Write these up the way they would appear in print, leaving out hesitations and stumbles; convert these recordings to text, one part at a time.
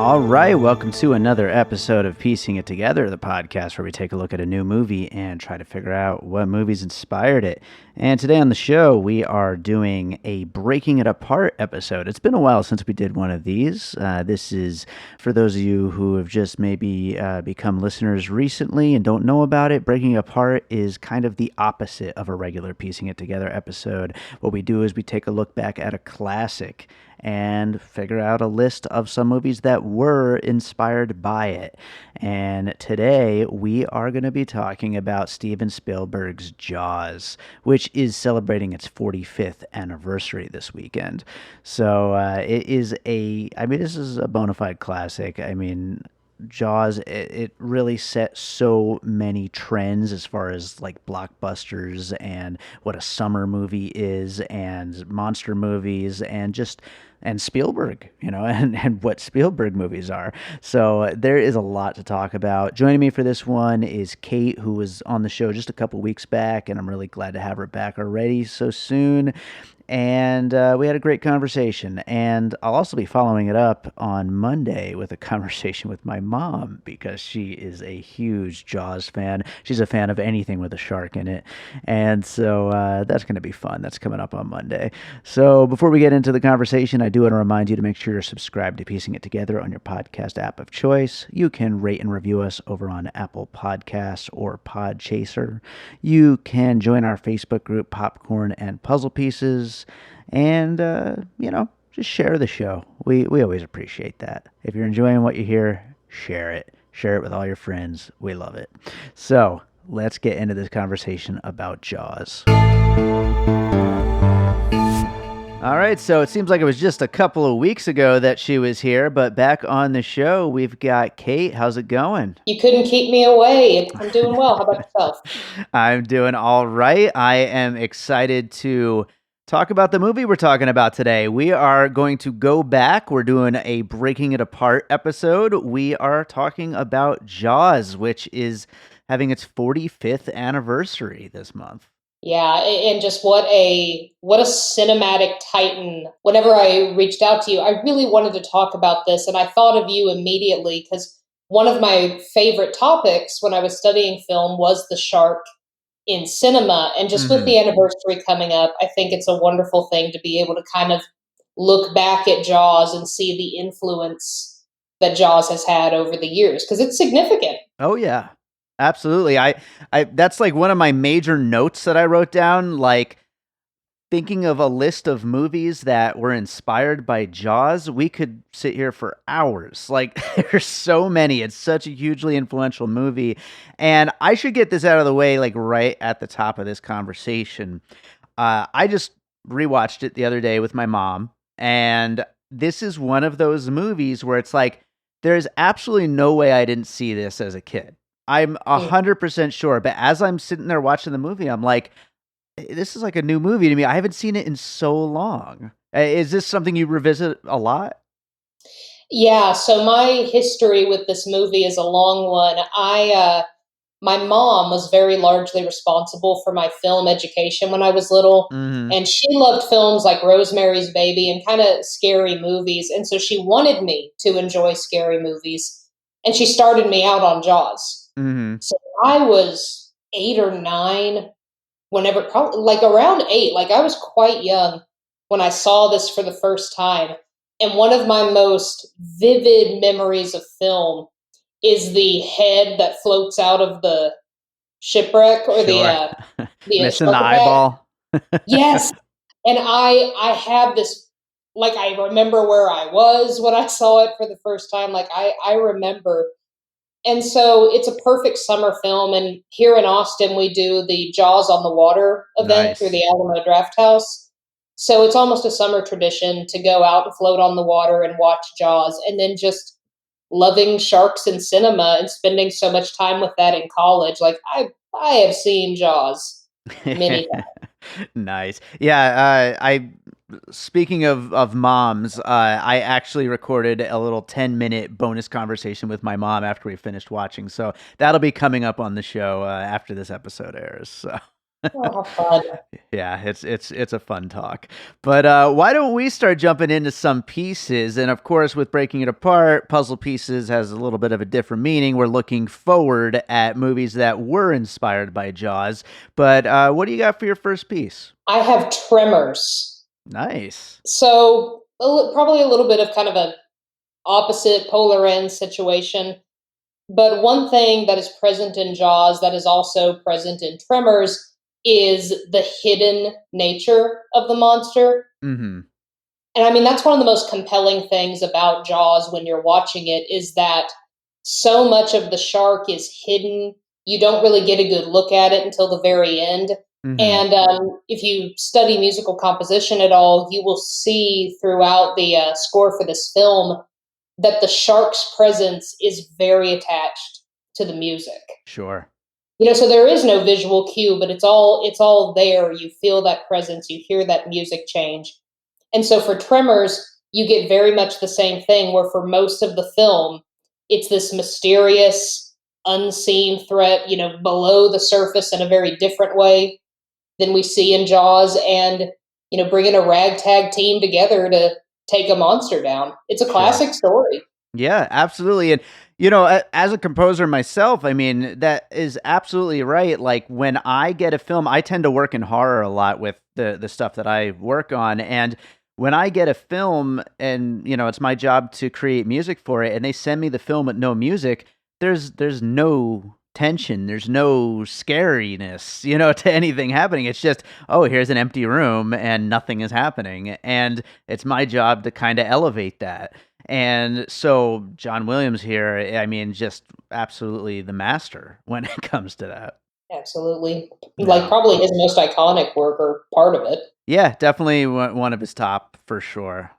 All right, welcome to another episode of Piecing It Together, the podcast where we take a look at a new movie and try to figure out what movies inspired it. And today on the show, we are doing a Breaking It Apart episode. It's been a while since we did one of these. This is for those of you who have just maybe become listeners recently and don't know about it. Breaking It Apart is kind of the opposite of a regular Piecing It Together episode. What we do is we take a look back at a classic and figure out a list of some movies that were inspired by it. And today we are going to be talking about Steven Spielberg's Jaws, which is celebrating its 45th anniversary this weekend. So this is a bona fide classic. I mean, Jaws, it really set so many trends as far as like blockbusters and what a summer movie is and monster movies and Spielberg, and what Spielberg movies are. So there is a lot to talk about. Joining me for this one is Kate, who was on the show just a couple weeks back, and I'm really glad to have her back already so soon. And we had a great conversation. And I'll also be following it up on Monday with a conversation with my mom because she is a huge Jaws fan. She's a fan of anything with a shark in it. And so that's going to be fun. That's coming up on Monday. So before we get into the conversation, I do want to remind you to make sure you're subscribed to Piecing It Together on your podcast app of choice. You can rate and review us over on Apple Podcasts or Podchaser. You can join our Facebook group, Popcorn and Puzzle Pieces. And, just share the show. We always appreciate that. If you're enjoying what you hear, share it. Share it with all your friends. We love it. So let's get into this conversation about Jaws. All right, so it seems like it was just a couple of weeks ago that she was here, but back on the show, we've got Kate. How's it going? You couldn't keep me away. I'm doing well. How about yourself? I'm doing all right. I am excited to talk about the movie we're talking about today. We are going to go back. We're doing a Breaking It Apart episode. We are talking about Jaws, which is having its 45th anniversary this month. Yeah, and just what a cinematic titan. Whenever I reached out to you, I really wanted to talk about this, and I thought of you immediately because one of my favorite topics when I was studying film was the shark in cinema. And just with the anniversary coming up, I think it's a wonderful thing to be able to kind of look back at Jaws and see the influence that Jaws has had over the years, because it's significant. Oh, yeah. Absolutely. I that's like one of my major notes that I wrote down, like thinking of a list of movies that were inspired by Jaws. We could sit here for hours. Like there's so many. It's such a hugely influential movie. And I should get this out of the way, like right at the top of this conversation. I just rewatched it the other day with my mom. And this is one of those movies where it's like, there's absolutely no way I didn't see this as a kid. I'm 100% sure. But as I'm sitting there watching the movie, I'm like, this is like a new movie to me. I haven't seen it in so long. Is this something you revisit a lot? Yeah, so my history with this movie is a long one. My mom was very largely responsible for my film education when I was little, and she loved films like Rosemary's Baby and kind of scary movies, and so she wanted me to enjoy scary movies, and she started me out on Jaws. So I was 8 or 9 whenever, probably like around 8, like I was quite young when I saw this for the first time. And one of my most vivid memories of film is the head that floats out of the shipwreck or Sure. the Missing the eyeball. Yes. And I have this, like, I remember where I was when I saw it for the first time. Like I remember. And so it's a perfect summer film. And here in Austin, we do the Jaws on the Water event through the Alamo Draft House. So it's almost a summer tradition to go out and float on the water and watch Jaws. And then just loving sharks in cinema and spending so much time with that in college. Like I have seen Jaws many times. Nice. Yeah. Speaking of moms, I actually recorded a little 10-minute bonus conversation with my mom after we finished watching. So that'll be coming up on the show after this episode airs. So. Oh, how fun. Yeah, it's a fun talk. But why don't we start jumping into some pieces? And of course, with breaking it apart, puzzle pieces has a little bit of a different meaning. We're looking forward at movies that were inspired by Jaws. But what do you got for your first piece? I have Tremors. Nice. So probably a little bit of kind of a opposite polar end situation. But one thing that is present in Jaws that is also present in Tremors is the hidden nature of the monster. Mm-hmm. And I mean, that's one of the most compelling things about Jaws when you're watching it is that so much of the shark is hidden. You don't really get a good look at it until the very end. Mm-hmm. And if you study musical composition at all, you will see throughout the score for this film that the shark's presence is very attached to the music. Sure. So there is no visual cue, but it's all there. You feel that presence, you hear that music change. And so for Tremors, you get very much the same thing where for most of the film, it's this mysterious, unseen threat, below the surface in a very different way than we see in Jaws and, bringing a ragtag team together to take a monster down. It's a Sure. classic story. Yeah, absolutely. And, as a composer myself, I mean, that is absolutely right. Like when I get a film, I tend to work in horror a lot with the stuff that I work on. And when I get a film and, it's my job to create music for it and they send me the film with no music, there's no tension, there's no scariness, to anything happening. It's just, oh, here's an empty room and nothing is happening. And it's my job to kind of elevate that. And so John Williams here, I mean, just absolutely the master when it comes to that. Absolutely. Like Yeah. probably his most iconic work or part of it. Yeah, definitely one of his top for sure.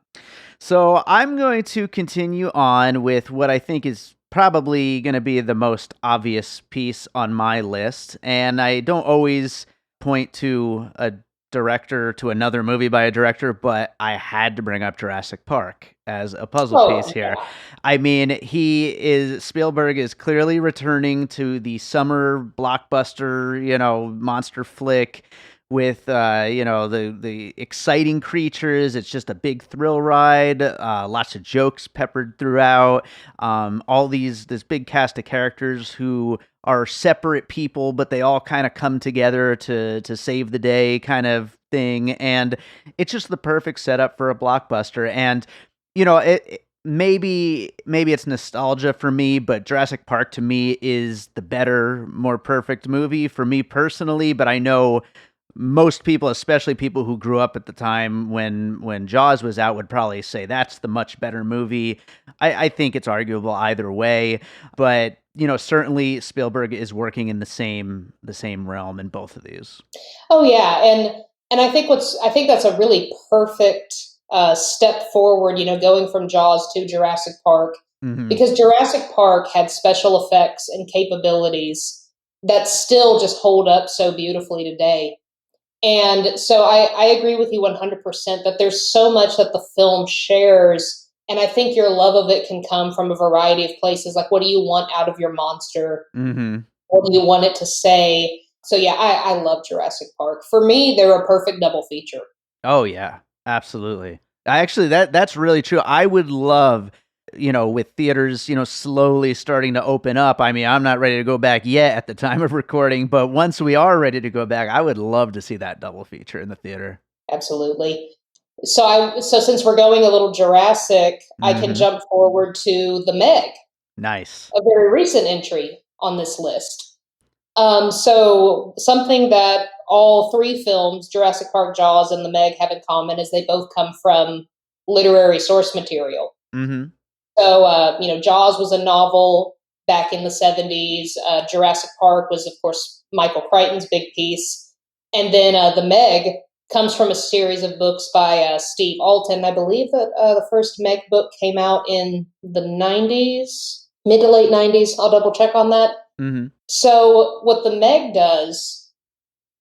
So I'm going to continue on with what I think is probably going to be the most obvious piece on my list. And I don't always point to a director to another movie by a director, but I had to bring up Jurassic Park as a puzzle piece Oh, here. yeah. I mean, Spielberg is clearly returning to the summer blockbuster, monster flick with the exciting creatures. It's just a big thrill ride, lots of jokes peppered throughout, all this big cast of characters who are separate people, but they all kind of come together to save the day kind of thing. And it's just the perfect setup for a blockbuster. And maybe it's nostalgia for me, but Jurassic Park to me is the better, more perfect movie for me personally. But I know most people, especially people who grew up at the time when Jaws was out, would probably say that's the much better movie. I think it's arguable either way, but certainly Spielberg is working in the same realm in both of these. Oh yeah, and I think that's a really perfect step forward. Going from Jaws to Jurassic Park, Hmm. because Jurassic Park had special effects and capabilities that still just hold up so beautifully today. And so I agree with you 100% that there's so much that the film shares. And I think your love of it can come from a variety of places. Like, what do you want out of your monster? Hmm. What do you want it to say? So, yeah, I love Jurassic Park. For me, they're a perfect double feature. Oh yeah, absolutely. I actually that's really true. I would love, with theaters, slowly starting to open up. I mean, I'm not ready to go back yet at the time of recording, but once we are ready to go back, I would love to see that double feature in the theater. Absolutely. So since we're going a little Jurassic, I can Hmm. jump forward to The Meg, Nice. a very recent entry on this list. So something that all three films, Jurassic Park, Jaws, and The Meg, have in common is they both come from literary source material. Hmm. So, Jaws was a novel back in the 70s. Jurassic Park was, of course, Michael Crichton's big piece. And then The Meg comes from a series of books by Steve Alten. I believe that the first Meg book came out in the 90s, mid to late 90s. I'll double check on that. Hmm. So, what The Meg does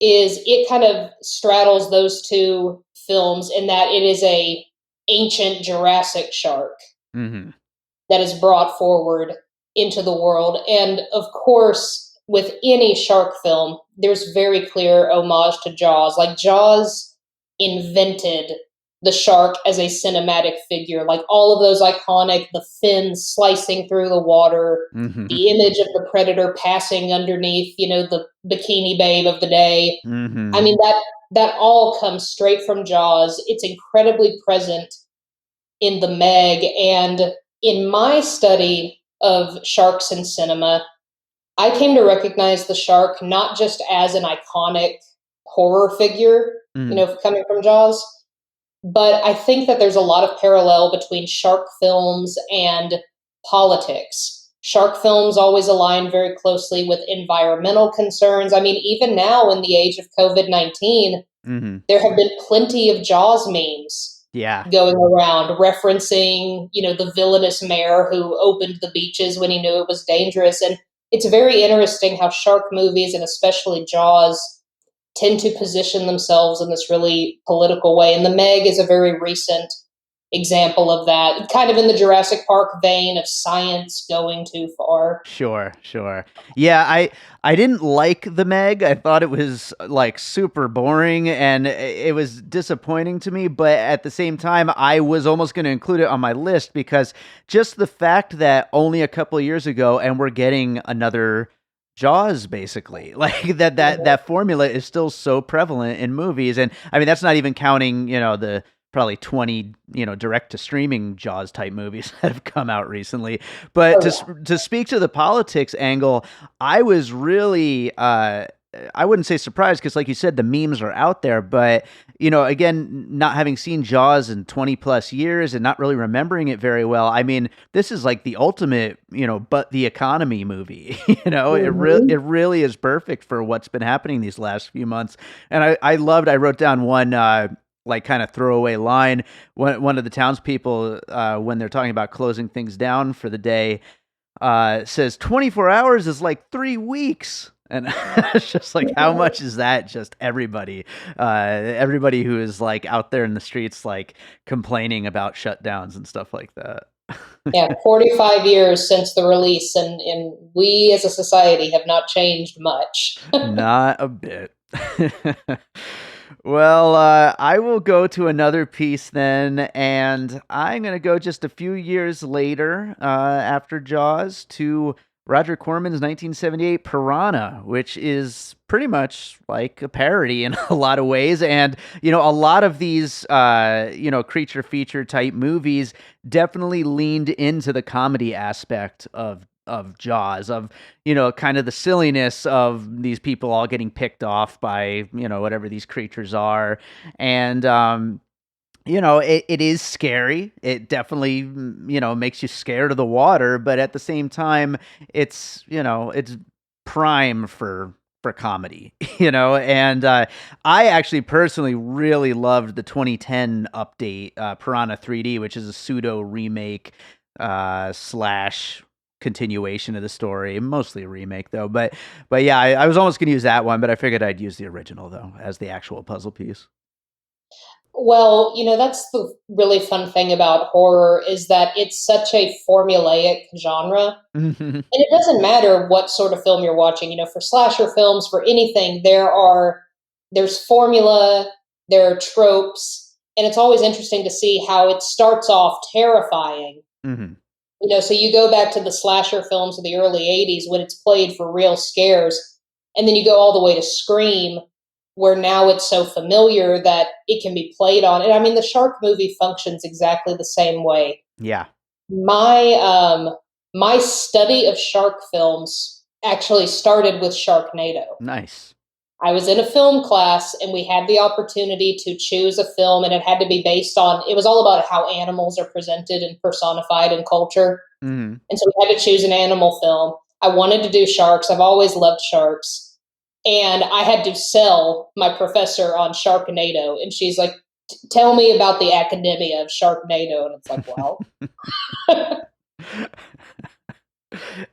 is it kind of straddles those two films in that it is a ancient Jurassic shark Hmm. that is brought forward into the world. And of course, with any shark film, there's very clear homage to Jaws. Like Jaws invented the shark as a cinematic figure. Like all of those iconic, the fins slicing through the water, Mm-hmm. the image of the predator passing underneath, the bikini babe of the day. I Mm-hmm. mean, that all comes straight from Jaws. It's incredibly present in the Meg. And in my study of sharks in cinema, I came to recognize the shark not just as an iconic horror figure, Mm. coming from Jaws, but I think that there's a lot of parallel between shark films and politics. Shark films always align very closely with environmental concerns. I mean, even now in the age of COVID-19, Mm-hmm. there have been plenty of Jaws memes Yeah. going around referencing, the villainous mayor who opened the beaches when he knew it was dangerous. And it's very interesting how shark movies, and especially Jaws, tend to position themselves in this really political way. And The Meg is a very recent example of that, kind of in the Jurassic Park vein of science going too far. Sure, sure. Yeah, I didn't like the Meg. I thought it was like super boring and it was disappointing to me, but at the same time I was almost going to include it on my list because just the fact that only a couple of years ago and we're getting another Jaws basically. Like that formula is still so prevalent in movies, and I mean that's not even counting, the probably 20, direct to streaming Jaws type movies that have come out recently. But to speak to the politics angle, I was really I wouldn't say surprised because like you said the memes are out there, but again, not having seen Jaws in 20 plus years and not really remembering it very well. I mean, this is like the ultimate, but the economy movie. Mm-hmm. It really is perfect for what's been happening these last few months. And I wrote down one like kind of throwaway line. One of the townspeople, when they're talking about closing things down for the day, says 24 hours is like 3 weeks. And it's just like, how much is that? Just everybody who is like out there in the streets, like complaining about shutdowns and stuff like that. Yeah, 45 years since the release, and we as a society have not changed much. Not a bit. Well, I will go to another piece then, and I'm going to go just a few years later, after Jaws, to Roger Corman's 1978 Piranha, which is pretty much like a parody in a lot of ways. And, a lot of these, creature feature type movies definitely leaned into the comedy aspect of Jaws, of, kind of the silliness of these people all getting picked off by, whatever these creatures are. And, it is scary. It definitely, makes you scared of the water, but at the same time, it's prime for comedy, and I actually personally really loved the 2010 update, Piranha 3D, which is a pseudo remake slash continuation of the story, mostly a remake though. But yeah, I was almost gonna use that one, but I figured I'd use the original though as the actual puzzle piece. Well, that's the really fun thing about horror is that it's such a formulaic genre. Hmm. And it doesn't matter what sort of film you're watching, for slasher films, for anything, there's formula, there are tropes, and it's always interesting to see how it starts off terrifying. Hmm. So you go back to the slasher films of the early 80s when it's played for real scares, and then you go all the way to Scream, where now it's so familiar that it can be played on. And I mean, the shark movie functions exactly the same way. Yeah. My study of shark films actually started with Sharknado. Nice. I was in a film class and we had the opportunity to choose a film, and it had to be based on, it was all about how animals are presented and personified in culture. Hmm. And so we had to choose an animal film. I wanted to do sharks. I've always loved sharks. And I had to sell my professor on Sharknado. And she's like, tell me about the academia of Sharknado. And it's like, well,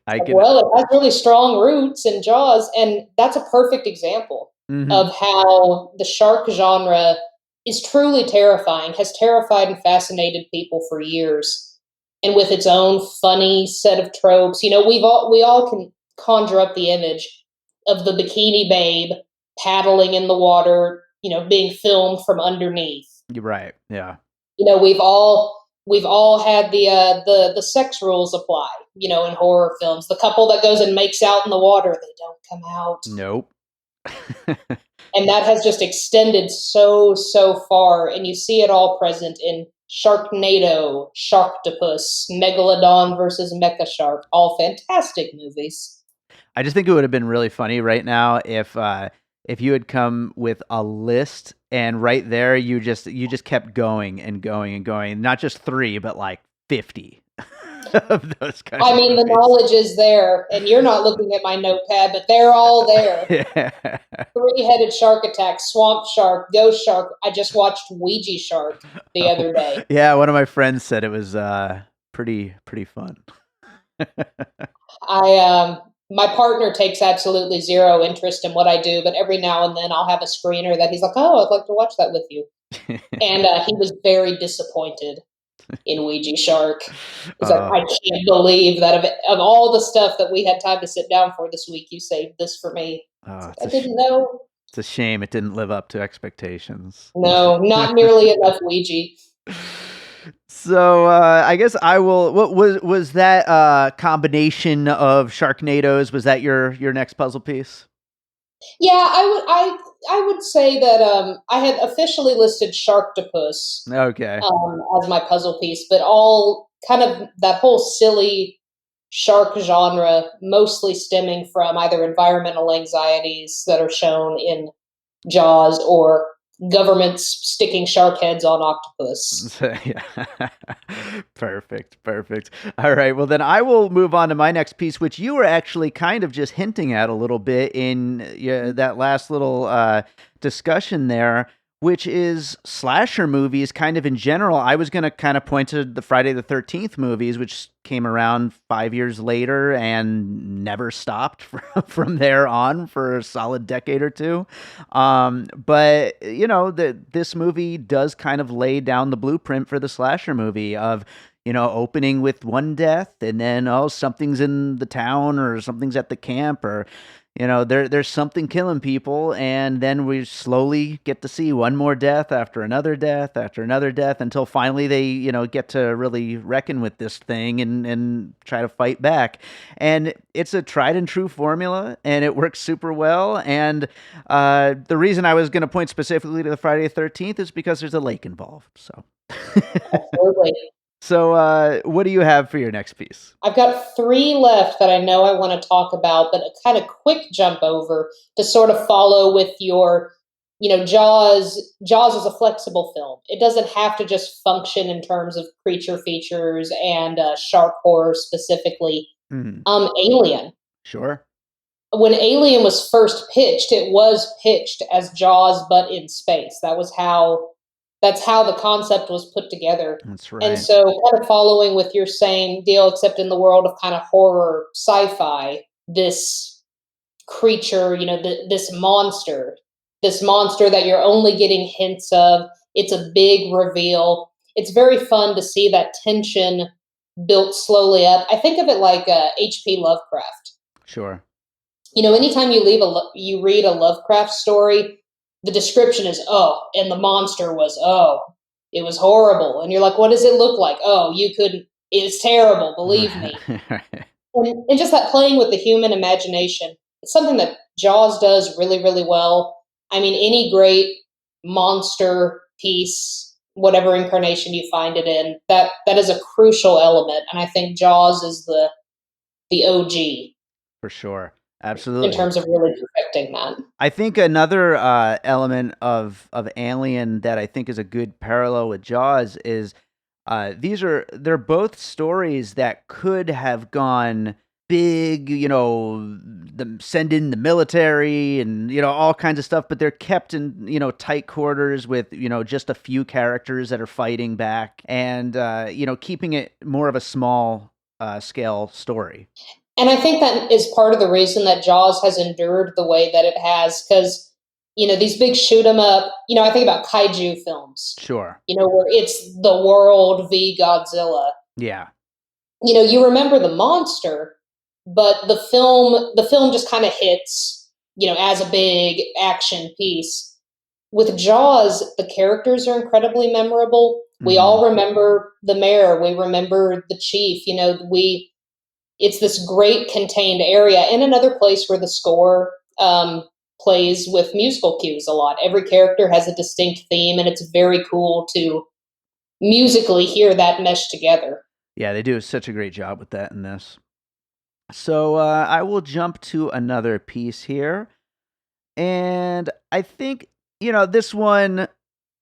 I can. well, it has really strong roots in Jaws, and that's a perfect example Hmm. of how the shark genre is truly terrifying, has terrified and fascinated people for years, and with its own funny set of tropes. We all can conjure up the image of the bikini babe paddling in the water, being filmed from underneath. You're right. Yeah. We've all had the sex rules apply, in horror films. The couple that goes and makes out in the water, they don't come out. Nope. And that has just extended so far, and you see it all present in Sharknado, Sharktopus, Megalodon versus Mecha Shark, all fantastic movies. I just think it would have been really funny right now if you had come with a list and right there you just kept going and going and going, not just 3 but like 50 of those kinds. I mean, the knowledge is there, and you're not looking at my notepad, but they're all there. Yeah. 3-headed shark attack, swamp shark, ghost shark. I just watched Ouija Shark the other day. Yeah, one of my friends said it was pretty fun. My partner takes absolutely zero interest in what I do, but every now and then I'll have a screener that he's like, "Oh, I'd like to watch that with you." And he was very disappointed in Ouija Shark. He's like, "I can't believe that of all the stuff that we had time to sit down for this week, you saved this for me." I didn't know. It's a shame it didn't live up to expectations. No, not nearly enough Ouija. So I guess I will. What was that combination of Sharknadoes? Was that your next puzzle piece? Yeah, I would say that I had officially listed Sharktopus. Okay. As my puzzle piece, but all kind of that whole silly shark genre, mostly stemming from either environmental anxieties that are shown in Jaws or governments sticking shark heads on octopus. Yeah. Perfect. All right. Well, then I will move on to my next piece, which you were actually kind of just hinting at a little bit in that last little discussion there, which is slasher movies kind of in general. I was going to kind of point to the Friday the 13th movies, which came around 5 years later and never stopped from there on for a solid decade or two. But, this movie does kind of lay down the blueprint for the slasher movie of, opening with one death and then, something's in the town or something's at the camp or, there's something killing people, and then we slowly get to see one more death after another death until finally they, get to really reckon with this thing and try to fight back. And it's a tried and true formula, and it works super well. And the reason I was going to point specifically to the Friday the 13th is because there's a lake involved. So. Absolutely. So what do you have for your next piece? I've got 3 left that I know I want to talk about, but a kind of quick jump over to sort of follow with your, Jaws. Jaws is a flexible film. It doesn't have to just function in terms of creature features and shark horror specifically. Alien. Sure. When Alien was first pitched, it was pitched as Jaws, but in space. That's how the concept was put together. That's right. And so kind of following with your same deal, except in the world of kind of horror sci-fi, this creature, this monster that you're only getting hints of. It's a big reveal. It's very fun to see that tension built slowly up. I think of it like H.P. Lovecraft. Sure. Anytime you read a Lovecraft story, the description is, and the monster was, it was horrible. And you're like, what does it look like? It's terrible, believe me. And just that playing with the human imagination, it's something that Jaws does really, really well. I mean, any great monster piece, whatever incarnation you find it in, that is a crucial element. And I think Jaws is the OG. For sure. Absolutely. In terms of really perfecting that. I think another element of Alien that I think is a good parallel with Jaws is they're both stories that could have gone big, send in the military and, all kinds of stuff, but they're kept in, tight quarters with, just a few characters that are fighting back and, keeping it more of a small scale story. And I think that is part of the reason that Jaws has endured the way that it has, because, these big shoot 'em up, I think about kaiju films. Sure. Where it's the world v. Godzilla. Yeah. You remember the monster, but the film just kind of hits, as a big action piece. With Jaws, the characters are incredibly memorable. We Mm-hmm. all remember the mayor. We remember the chief. It's this great contained area, and another place where the score plays with musical cues a lot. Every character has a distinct theme, and it's very cool to musically hear that mesh together. Yeah, they do such a great job with that in this. So I will jump to another piece here. And I think, this one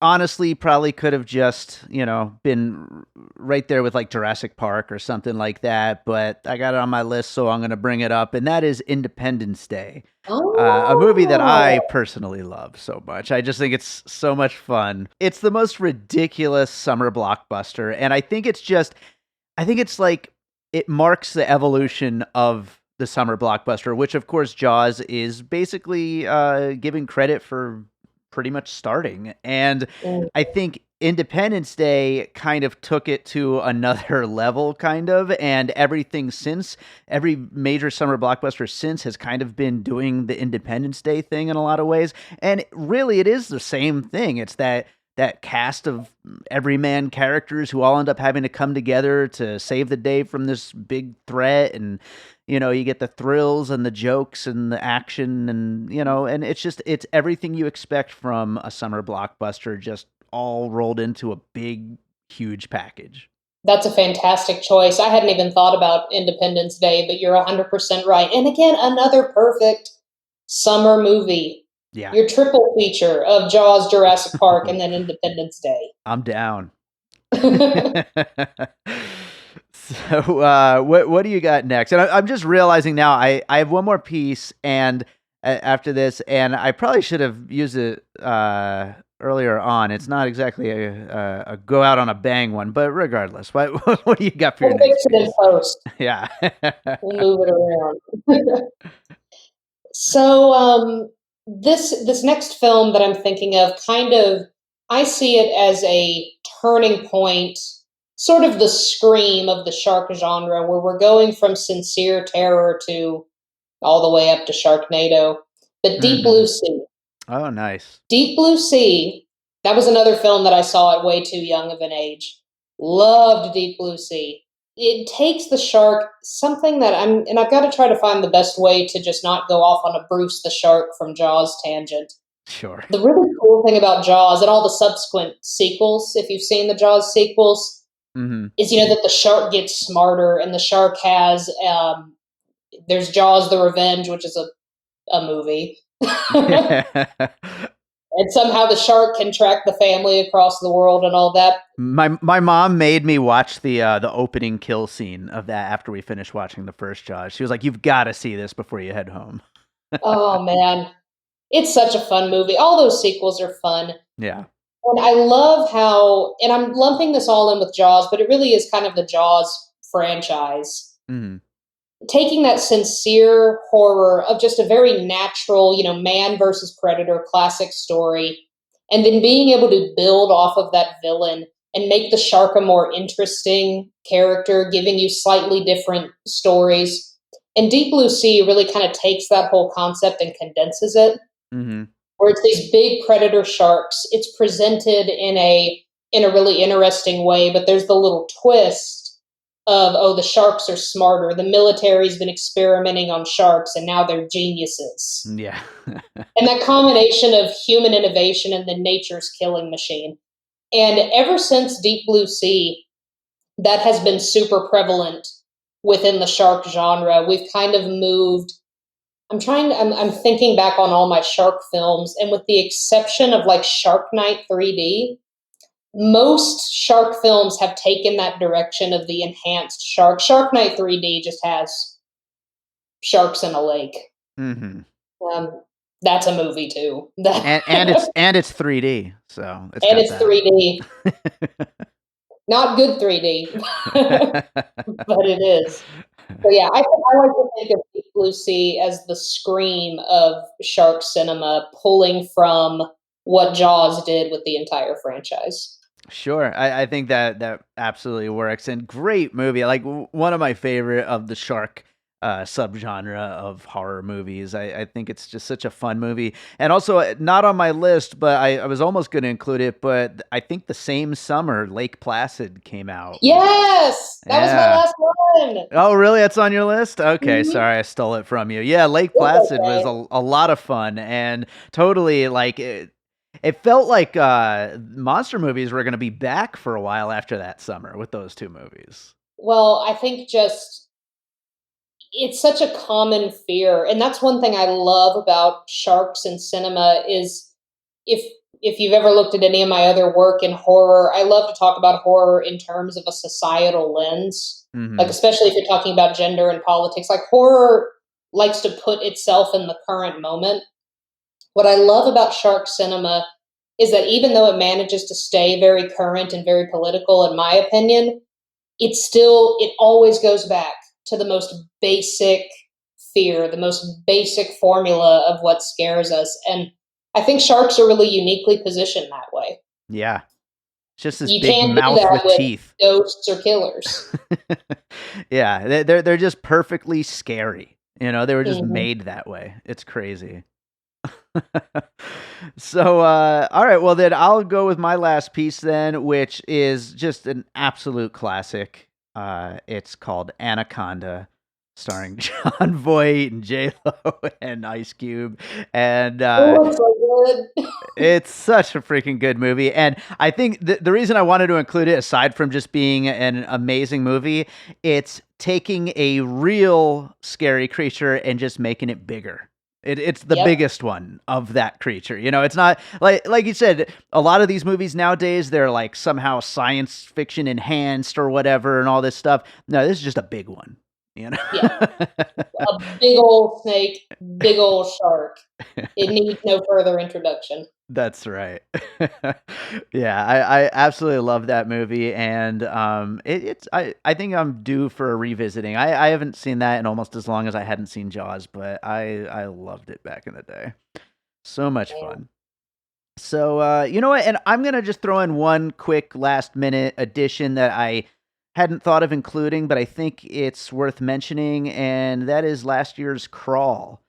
honestly probably could have just, been right there with like Jurassic Park or something like that. But I got it on my list, so I'm going to bring it up. And that is Independence Day, a movie that I Oh, personally love so much. I just think it's so much fun. It's the most ridiculous summer blockbuster. And I think it's like it marks the evolution of the summer blockbuster, which of course Jaws is basically giving credit for pretty much starting. And mm, I think Independence Day kind of took it to another level, kind of, and everything since, every major summer blockbuster since has kind of been doing the Independence Day thing in a lot of ways. And really, it is the same thing. It's that cast of everyman characters who all end up having to come together to save the day from this big threat. And you get the thrills and the jokes and the action, and it's everything you expect from a summer blockbuster, just all rolled into a big, huge package. that's a fantastic choice. I hadn't even thought about Independence Day, but you're 100% right. And again, another perfect summer movie. Yeah. Your triple feature of Jaws, Jurassic Park, and then Independence Day. I'm down. Okay, So, what do you got next? And I'm just realizing now I have one more piece, and after this, and I probably should have used it earlier on. It's not exactly a go out on a bang one, but regardless, what do you got for your we'll next fix it in piece? post. Yeah. We'll move it around. So this next film that I'm thinking of, kind of, I see it as a turning point, sort of the scream of the shark genre, where we're going from sincere terror to all the way up to Sharknado. But Deep Hmm. Blue Sea. Oh, nice. Deep Blue Sea. That was another film that I saw at way too young of an age. Loved Deep Blue Sea. It takes the shark, something that and I've got to try to find the best way to just not go off on a Bruce the Shark from Jaws tangent. Sure. The really cool thing about Jaws and all the subsequent sequels, if you've seen the Jaws sequels, Hmm. is that the shark gets smarter, and the shark has there's Jaws the Revenge, which is a movie. And somehow the shark can track the family across the world and all that. My mom made me watch the opening kill scene of that after we finished watching the first Jaws. She was like, "You've got to see this before you head home." Oh man, it's such a fun movie. All those sequels are fun. Yeah. And I love how, and I'm lumping this all in with Jaws, but it really is kind of the Jaws franchise. Hmm. Taking that sincere horror of just a very natural, man versus predator classic story, and then being able to build off of that villain and make the shark a more interesting character, giving you slightly different stories. And Deep Blue Sea really kind of takes that whole concept and condenses it, Hmm. where it's these big predator sharks. It's presented in a really interesting way, but there's the little twist of, oh, the sharks are smarter. The military's been experimenting on sharks and now they're geniuses. Yeah. And that combination of human innovation and then nature's killing machine. And ever since Deep Blue Sea, that has been super prevalent within the shark genre. We've kind of moved. I'm thinking back on all my shark films, and with the exception of like Shark Night 3D, most shark films have taken that direction of the enhanced shark. Shark Night 3D just has sharks in a lake. Hmm. Um, that's a movie too. And it's 3D, so it's And got it's that. 3D, not good 3D, but it is. So yeah, I like to think of Deep Blue Sea as the scream of shark cinema, pulling from what Jaws did with the entire franchise. Sure. I think that absolutely works, and great movie. Like one of my favorite of the shark subgenre of horror movies. I think it's just such a fun movie. And also, not on my list, but I was almost going to include it, but I think the same summer, Lake Placid came out. Yes, that was my Yeah. last one. Oh, really? That's on your list? Okay, Mhm. sorry, I stole it from you. Yeah, Lake It's Placid was okay. a lot of fun and totally like it felt like monster movies were going to be back for a while after that summer with those two movies. Well, I think just it's such a common fear, and that's one thing I love about sharks in cinema is if if you've ever looked at any of my other work in horror, I love to talk about horror in terms of a societal lens. Like Mhm. especially if you're talking about gender and politics, like horror likes to put itself in the current moment. What I love about shark cinema is that even though it manages to stay very current and very political, in my opinion, it always goes back to the most basic fear, the most basic formula of what scares us. And I think sharks are really uniquely positioned that way. Yeah. It's just this You big can't do mouth that with with teeth. ghosts or killers. Yeah, they're just perfectly scary. They were just Mhm. made that way. It's crazy. So, all right, well then I'll go with my last piece then, which is just an absolute classic. It's called Anaconda, starring John Voight and J Lo and Ice Cube, and Oh, it's so good. it's such a freaking good movie. And I think the reason I wanted to include it, aside from just being an amazing movie, it's taking a real scary creature and just making it bigger. It's the Yep. biggest one of that creature. It's not like you said, a lot of these movies nowadays, they're like somehow science fiction enhanced or whatever and all this stuff. No, this is just a big one, you know? Yeah. A big old snake, big old shark. It needs no further introduction. That's right. Yeah, I absolutely love that movie, and I think I'm due for a revisiting. I haven't seen that in almost as long as I hadn't seen Jaws, but I loved it back in the day. So much Yeah. fun. So you know what? And I'm gonna just throw in one quick last minute addition that I hadn't thought of including, but I think it's worth mentioning, and that is last year's Crawl,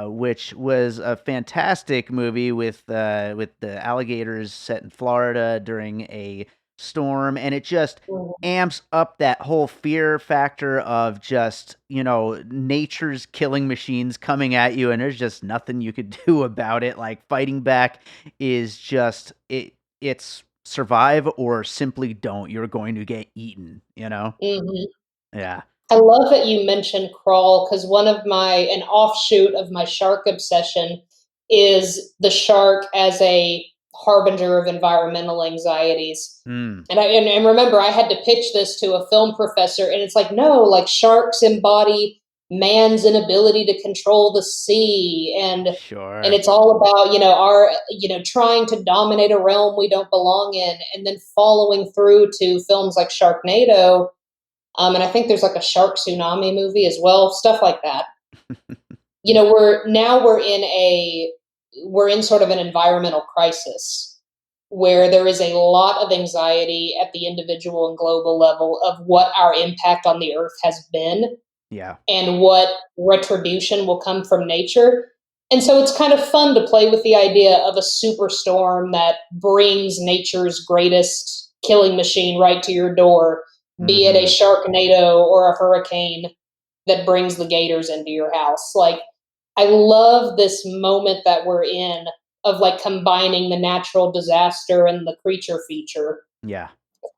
which was a fantastic movie with the alligators set in Florida during a storm, and it just Mhm. amps up that whole fear factor of just nature's killing machines coming at you, and there's just nothing you could do about it. Like fighting back is just it's survive or simply don't. You're going to get eaten. Mhm. Yeah. I love that you mentioned crawl because an offshoot of my shark obsession is the shark as a harbinger of environmental anxieties. Mm. And remember, I had to pitch this to a film professor, and it's like, no, like sharks embody man's inability to control the sea, and Sure. it's all about our trying to dominate a realm we don't belong in, and then following through to films like Sharknado, and I think there's like a shark tsunami movie as well, stuff like that. We're in sort of an environmental crisis where there is a lot of anxiety at the individual and global level of what our impact on the earth has been Yeah. and what retribution will come from nature. And so it's kind of fun to play with the idea of a superstorm that brings nature's greatest killing machine right to your door, be it a Mhm. sharknado or a hurricane that brings the gators into your house. Like, I love this moment that we're in of like combining the natural disaster and the creature feature. Yeah.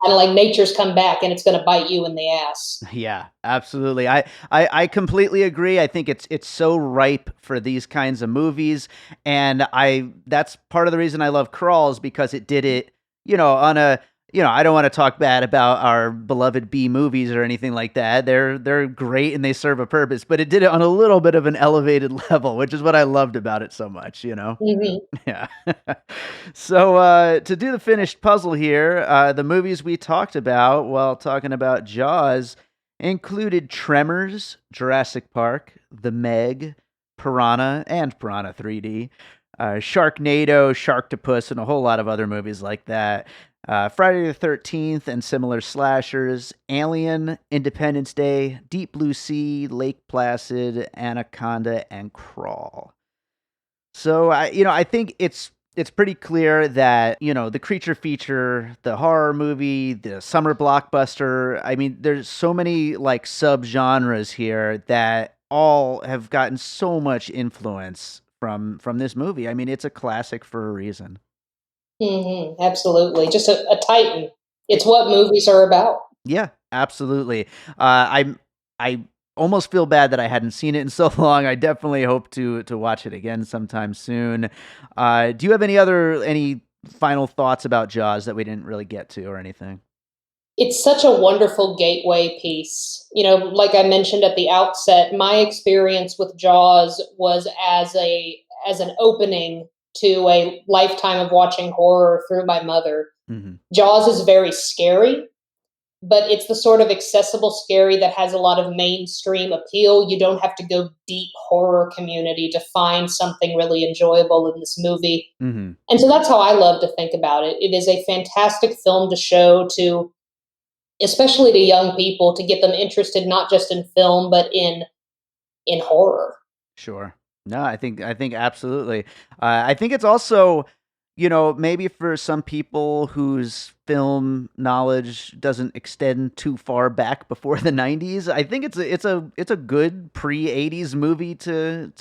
Kind of like nature's come back and it's going to bite you in the ass. Yeah, absolutely. I completely agree. I think it's so ripe for these kinds of movies, and I that's part of the reason I love Crawls because it did it, on a I don't want to talk bad about our beloved B movies or anything like that. They're great and they serve a purpose, but it did it on a little bit of an elevated level, which is what I loved about it so much. Hmm. Yeah. So to do the finished puzzle here, the movies we talked about while talking about Jaws included Tremors, Jurassic Park, The Meg, Piranha, and Piranha 3D, Sharknado, Sharktopus, and a whole lot of other movies like that. Friday the 13th and similar slashers, Alien, Independence Day, Deep Blue Sea, Lake Placid, Anaconda, and Crawl. So I think it's pretty clear that, the creature feature, the horror movie, the summer blockbuster, I mean, there's so many like subgenres here that all have gotten so much influence from this movie. I mean, it's a classic for a reason. Absolutely. Just a titan. It's what movies are about. Yeah, absolutely. I almost feel bad that I hadn't seen it in so long. I definitely hope to watch it again sometime soon. Do you have any final thoughts about Jaws that we didn't really get to or anything? It's such a wonderful gateway piece. Like I mentioned at the outset, my experience with Jaws was as an opening to a lifetime of watching horror through my mother. Mm-hmm. Jaws is very scary, but it's the sort of accessible scary that has a lot of mainstream appeal. You don't have to go deep horror community to find something really enjoyable in this movie. Mm-hmm. And so that's how I love to think about it. It is a fantastic film to show to, especially to young people, to get them interested not just in film but in horror. Sure. No, I think absolutely. I think it's also, maybe for some people whose film knowledge doesn't extend too far back before the 90s, I think it's a good pre-80s movie to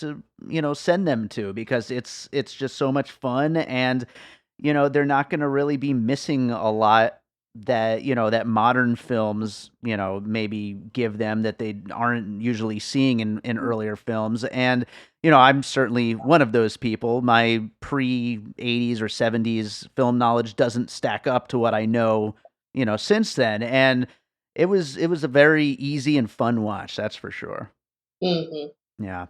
send them to, because it's just so much fun, and they're not going to really be missing a lot that that modern films maybe give them that they aren't usually seeing in earlier films. And I'm certainly one of those people. My pre-80s or 70s film knowledge doesn't stack up to what I know since then, and it was a very easy and fun watch, that's for sure. Yeah.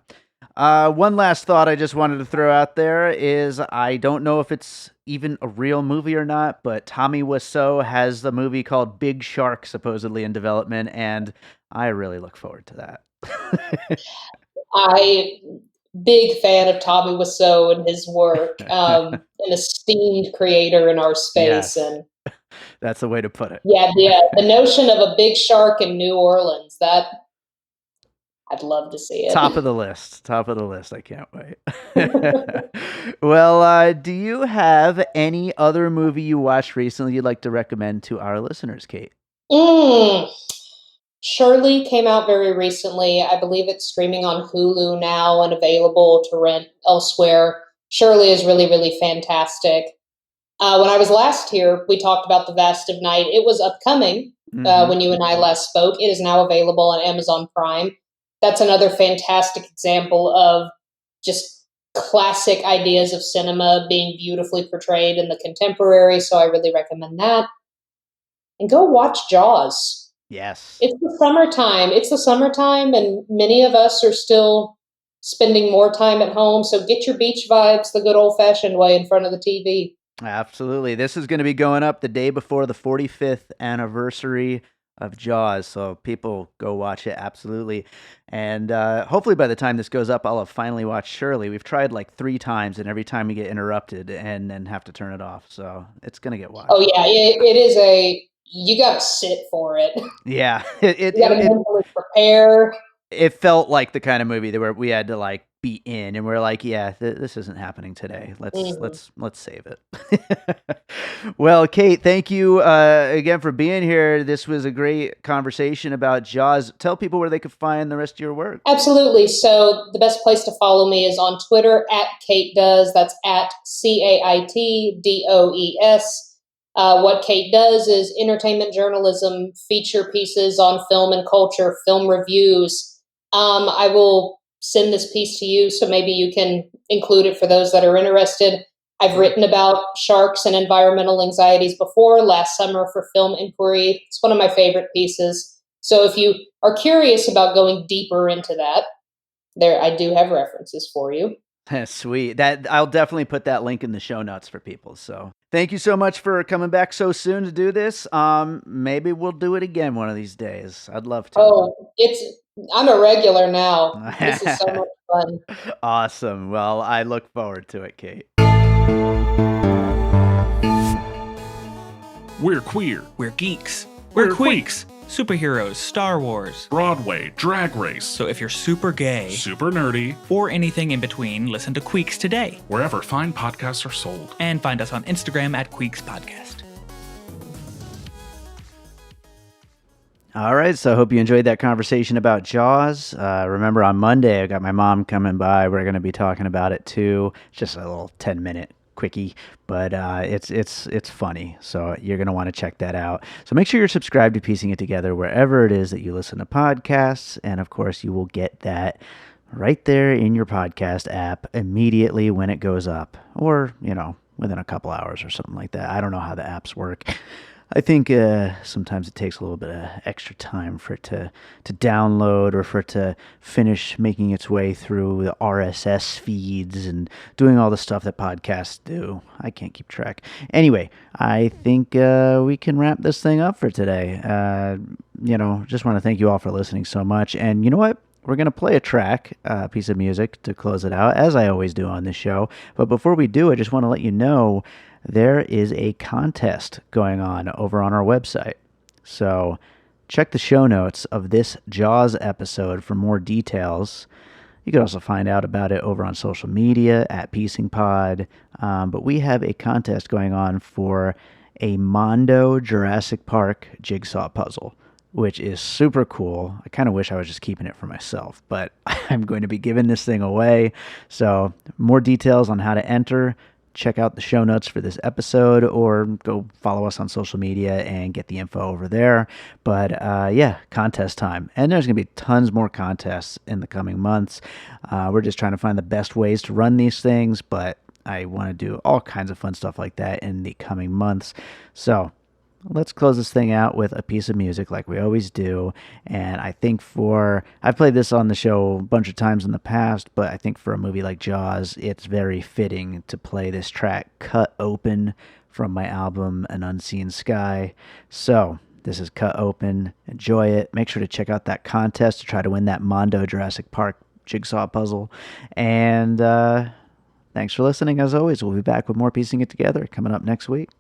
One last thought I just wanted to throw out there is, I don't know if it's even a real movie or not, but Tommy Wiseau has the movie called Big Shark supposedly in development, and I really look forward to that. I big fan of Tommy Wiseau and his work. An esteemed creator in our space, Yes. and That's the way to put it. yeah, the notion of a big shark in New Orleans, that I'd love to see it. Top of the list. I can't wait. Well, do you have any other movie you watched recently you'd like to recommend to our listeners, Kate? Shirley came out very recently. I believe it's streaming on Hulu now and available to rent elsewhere. Shirley is really, really fantastic. When I was last here, we talked about The Vast of Night. It was upcoming when you and I last spoke. It is now available on Amazon Prime. That's another fantastic example of just classic ideas of cinema being beautifully portrayed in the contemporary. So I really recommend that. And go watch Jaws. Yes. It's the summertime. And many of us are still spending more time at home. So get your beach vibes the good old-fashioned way in front of the TV. Absolutely. This is going to be going up the day before the 45th anniversary of Jaws, so people go watch it, absolutely. And hopefully by the time this goes up, I'll have finally watched Shirley. We've tried like 3 times, and every time we get interrupted and then have to turn it off, so it's going to get watched. Oh yeah, it is you got to sit for it. Yeah. You got to mentally prepare. It felt like the kind of movie that we had to like be in, and we're like, yeah, this isn't happening today. Let's save it. Well, Kate, thank you again for being here. This was a great conversation about Jaws. Tell people where they could find the rest of your work. Absolutely. So the best place to follow me is on Twitter at Kate Does. That's at CAITDOES. What Kate does is entertainment journalism, feature pieces on film and culture, film reviews. I will send this piece to you, so maybe you can include it for those that are interested. I've written about sharks and environmental anxieties before, last summer for Film Inquiry. It's one of my favorite pieces. So if you are curious about going deeper into that, there I do have references for you. Sweet. I'll definitely put that link in the show notes for people. So thank you so much for coming back so soon to do this. Maybe we'll do it again one of these days. I'd love to. Oh, I'm a regular now. This is so much fun. Awesome. Well, I look forward to it, Kate. We're queer. We're geeks. We're queeks. Superheroes, Star Wars, Broadway, Drag Race. So if you're super gay, super nerdy, or anything in between, listen to Queeks today. Wherever fine podcasts are sold. And find us on Instagram at Queeks Podcast. All right, so I hope you enjoyed that conversation about Jaws. Remember, on Monday, I got my mom coming by. We're going to be talking about it, too. It's just a little 10-minute quickie, but it's funny, so you're going to want to check that out. So make sure you're subscribed to Piecing It Together wherever it is that you listen to podcasts, and of course, you will get that right there in your podcast app immediately when it goes up, or, within a couple hours or something like that. I don't know how the apps work. I think sometimes it takes a little bit of extra time for it to download, or for it to finish making its way through the RSS feeds and doing all the stuff that podcasts do. I can't keep track. Anyway, I think we can wrap this thing up for today. Just want to thank you all for listening so much. And you know what? We're going to play a track, a piece of music to close it out, as I always do on this show. But before we do, I just want to let you know there is a contest going on over on our website. So check the show notes of this Jaws episode for more details. You can also find out about it over on social media at PiecingPod. But we have a contest going on for a Mondo Jurassic Park jigsaw puzzle, which is super cool. I kind of wish I was just keeping it for myself, but I'm going to be giving this thing away. So more details on how to enter, check out the show notes for this episode, or go follow us on social media and get the info over there. But contest time. And there's going to be tons more contests in the coming months. We're just trying to find the best ways to run these things, but I want to do all kinds of fun stuff like that in the coming months. So let's close this thing out with a piece of music like we always do. And I think I've played this on the show a bunch of times in the past, but I think for a movie like Jaws, it's very fitting to play this track, Cut Open, from my album An Unseen Sky. So this is Cut Open. Enjoy it. Make sure to check out that contest to try to win that Mondo Jurassic Park jigsaw puzzle. And thanks for listening. As always, we'll be back with more Piecing It Together coming up next week.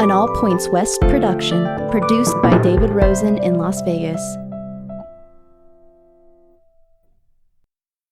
an All Points West production, produced by David Rosen in Las Vegas.